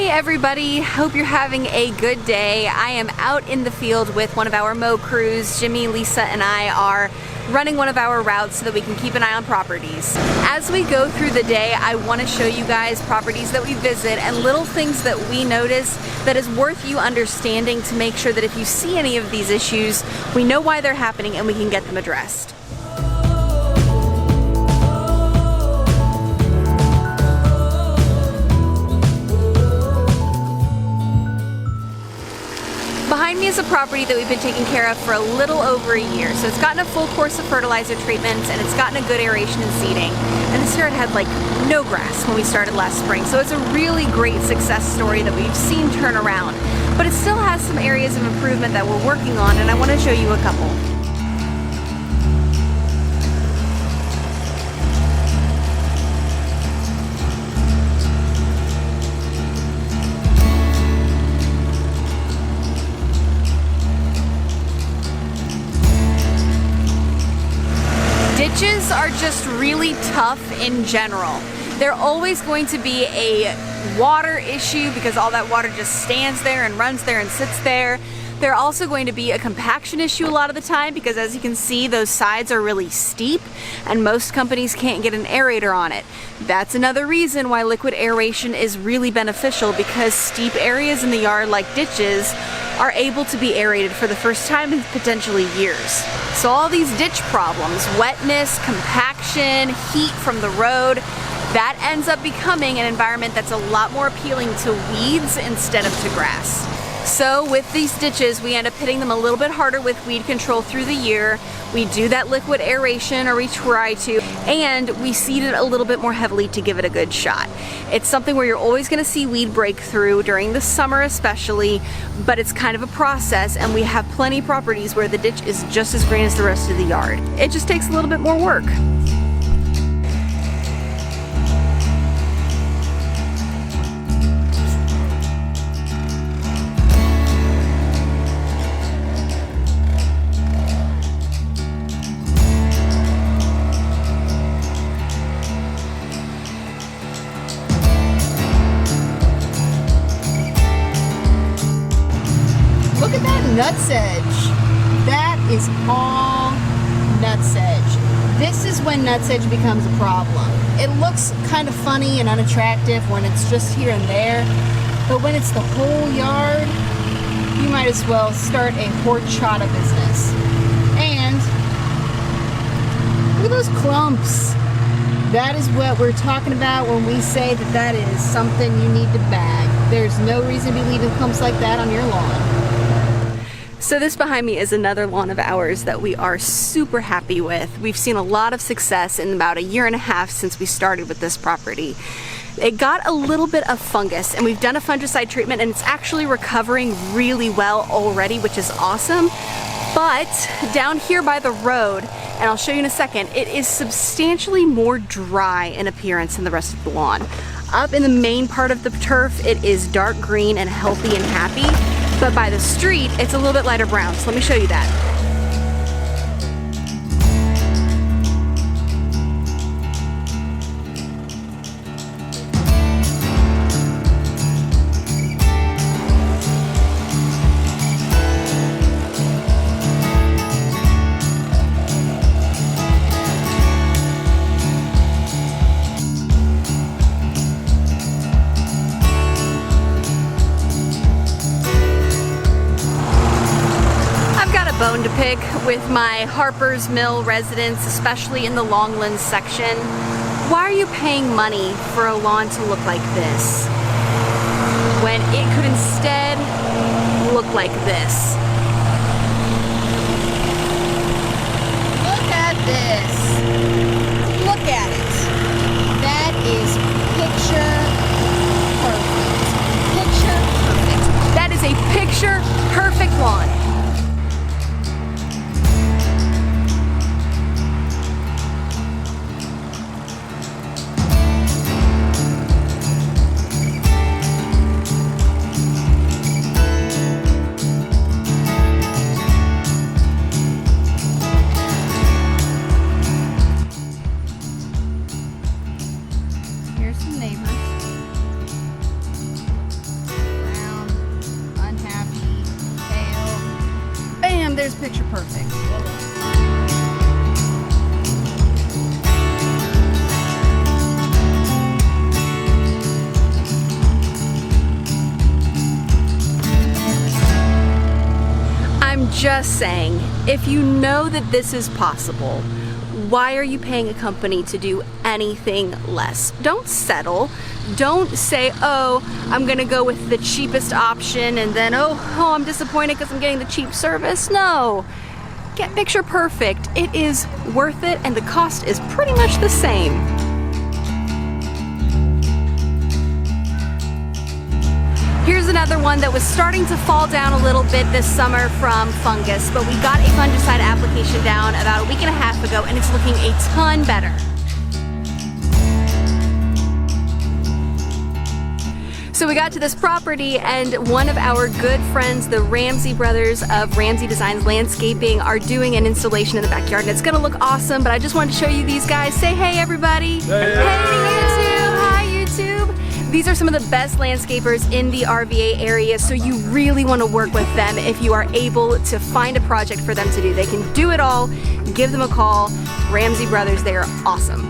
Hey everybody, hope you're having a good day. I am out in the field with one of our mow crews. Jimmy, Lisa, and I are running one of our routes so that we can keep an eye on properties. As we go through the day, I want to show you guys properties that we visit and little things that we notice that is worth you understanding to make sure that if you see any of these issues, we know why they're happening and we can get them addressed. Behind me is a property that we've been taking care of for a little over a year. So it's gotten a full course of fertilizer treatments and it's gotten a good aeration and seeding. And this year it had like no grass when we started last spring. So it's a really great success story that we've seen turn around. But it still has some areas of improvement that we're working on, and I want to show you a couple. Ditches are just really tough in general. They're always going to be a water issue because all that water just stands there and runs there and sits there. They're also going to be a compaction issue a lot of the time because, as you can see, those sides are really steep and most companies can't get an aerator on it. That's another reason why liquid aeration is really beneficial, because steep areas in the yard like ditches are able to be aerated for the first time in potentially years. So all these ditch problems, wetness, compaction, heat from the road, that ends up becoming an environment that's a lot more appealing to weeds instead of to grass. So with these ditches, we end up hitting them a little bit harder with weed control through the year. We do that liquid aeration, or we try to, and we seed it a little bit more heavily to give it a good shot. It's something where you're always going to see weed breakthrough during the summer especially, but it's kind of a process, and we have plenty of properties where the ditch is just as green as the rest of the yard. It just takes a little bit more work. Look at that nutsedge. That is all nutsedge. This is when nutsedge becomes a problem. It looks kind of funny and unattractive when it's just here and there, but when it's the whole yard, you might as well start a horchata business. And look at those clumps. That is what we're talking about when we say that that is something you need to bag. There's no reason to be leaving clumps like that on your lawn. So this behind me is another lawn of ours that we are super happy with. We've seen a lot of success in about a year and a half since we started with this property. It got a little bit of fungus, and we've done a fungicide treatment, and it's actually recovering really well already, which is awesome. But down here by the road, and I'll show you in a second, it is substantially more dry in appearance than the rest of the lawn. Up in the main part of the turf, it is dark green and healthy and happy. But by the street, it's a little bit lighter brown. So let me show you that. Bone to pick with my Harper's Mill residents, especially in the Longlands section. Why are you paying money for a lawn to look like this when it could instead look like this? Look at this. Look at it. That is picture perfect. Picture perfect. That is a picture perfect lawn. there's picture perfect. I'm just saying, if you know that this is possible, why are you paying a company to do anything less? Don't settle. Don't say, oh, I'm gonna go with the cheapest option and then, oh, I'm disappointed because I'm getting the cheap service. No, get picture perfect. It is worth it and the cost is pretty much the same. Here's another one that was starting to fall down a little bit this summer from fungus, but we got a fungicide application down about a week and a half ago and it's looking a ton better. So we got to this property and one of our good friends, the Ramsey Brothers of Ramsey Designs Landscaping, are doing an installation in the backyard and it's gonna look awesome, but I just wanted to show you these guys. Say hey everybody. Hey YouTube, hi YouTube. These are some of the best landscapers in the RVA area, so you really want to work with them if you are able to find a project for them to do. They can do it all. Give them a call. Ramsey Brothers, they are awesome.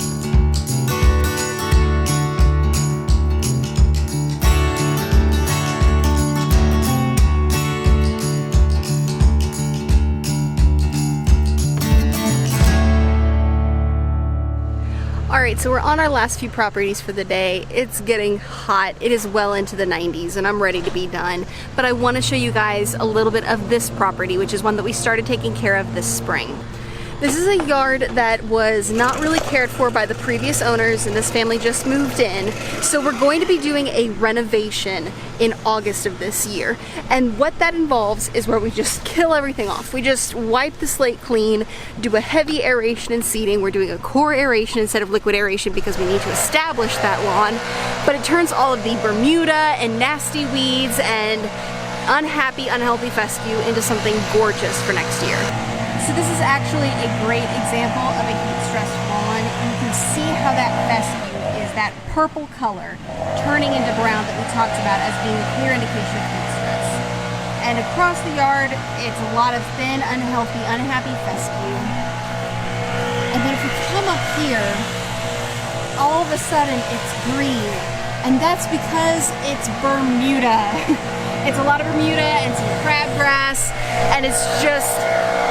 Alright, so we're on our last few properties for the day. It's getting hot. It is well into the 90s and I'm ready to be done. But I want to show you guys a little bit of this property, which is one that we started taking care of this spring. This is a yard that was not really cared for by the previous owners and this family just moved in. So we're going to be doing a renovation in August of this year. And what that involves is where we just kill everything off. We just wipe the slate clean, do a heavy aeration and seeding. We're doing a core aeration instead of liquid aeration because we need to establish that lawn. But it turns all of the Bermuda and nasty weeds and unhappy, unhealthy fescue into something gorgeous for next year. So this is actually a great example of a heat-stressed lawn. You can see how that fescue is that purple color turning into brown that we talked about as being a clear indication of heat stress. And across the yard, it's a lot of thin, unhealthy, unhappy fescue. And then if we come up here, all of a sudden it's green. And that's because it's Bermuda. It's a lot of Bermuda and some crabgrass, and it's just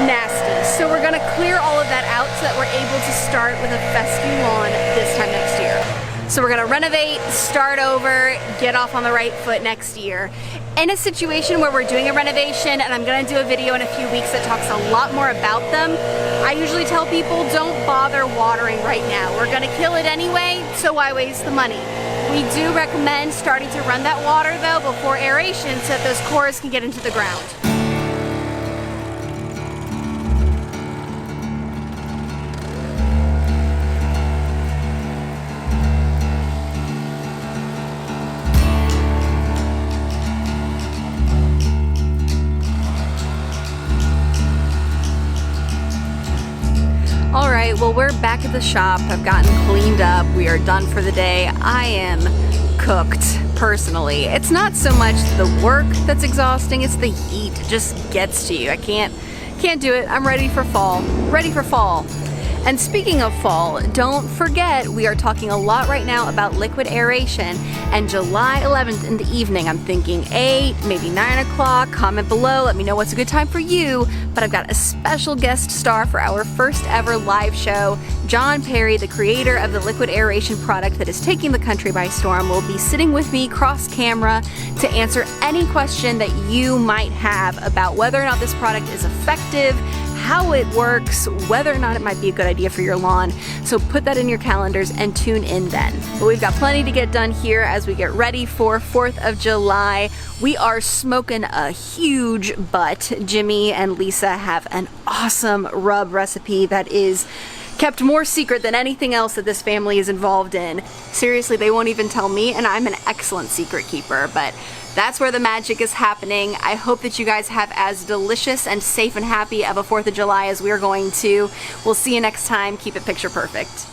nasty. So we're gonna clear all of that out so that we're able to start with a fescue lawn this time next year. So we're gonna renovate, start over, get off on the right foot next year. In a situation where we're doing a renovation, and I'm gonna do a video in a few weeks that talks a lot more about them, I usually tell people don't bother watering right now. We're gonna kill it anyway, so why waste the money? We do recommend starting to run that water though before aeration so that those cores can get into the ground. Alright, well we're back at the shop. I've gotten cleaned up. We are done for the day. I am cooked, personally. It's not so much the work that's exhausting, it's the heat. It just gets to you. I can't do it. I'm ready for fall. Ready for fall. And speaking of fall, don't forget we are talking a lot right now about liquid aeration, and July 11th in the evening, I'm thinking 8, maybe 9 o'clock. Comment below, let me know what's a good time for you. But I've got a special guest star for our first ever live show. John Perry, the creator of the liquid aeration product that is taking the country by storm, will be sitting with me cross camera to answer any question that you might have about whether or not this product is effective, how it works, whether or not it might be a good idea for your lawn. So put that in your calendars and tune in then. But we've got plenty to get done here as we get ready for 4th of July. We are smoking a huge butt. Jimmy and Lisa have an awesome rub recipe that is kept more secret than anything else that this family is involved in. Seriously, they won't even tell me, and I'm an excellent secret keeper, but that's where the magic is happening. I hope that you guys have as delicious and safe and happy of a 4th of July as we're going to. We'll see you next time. Keep it picture perfect.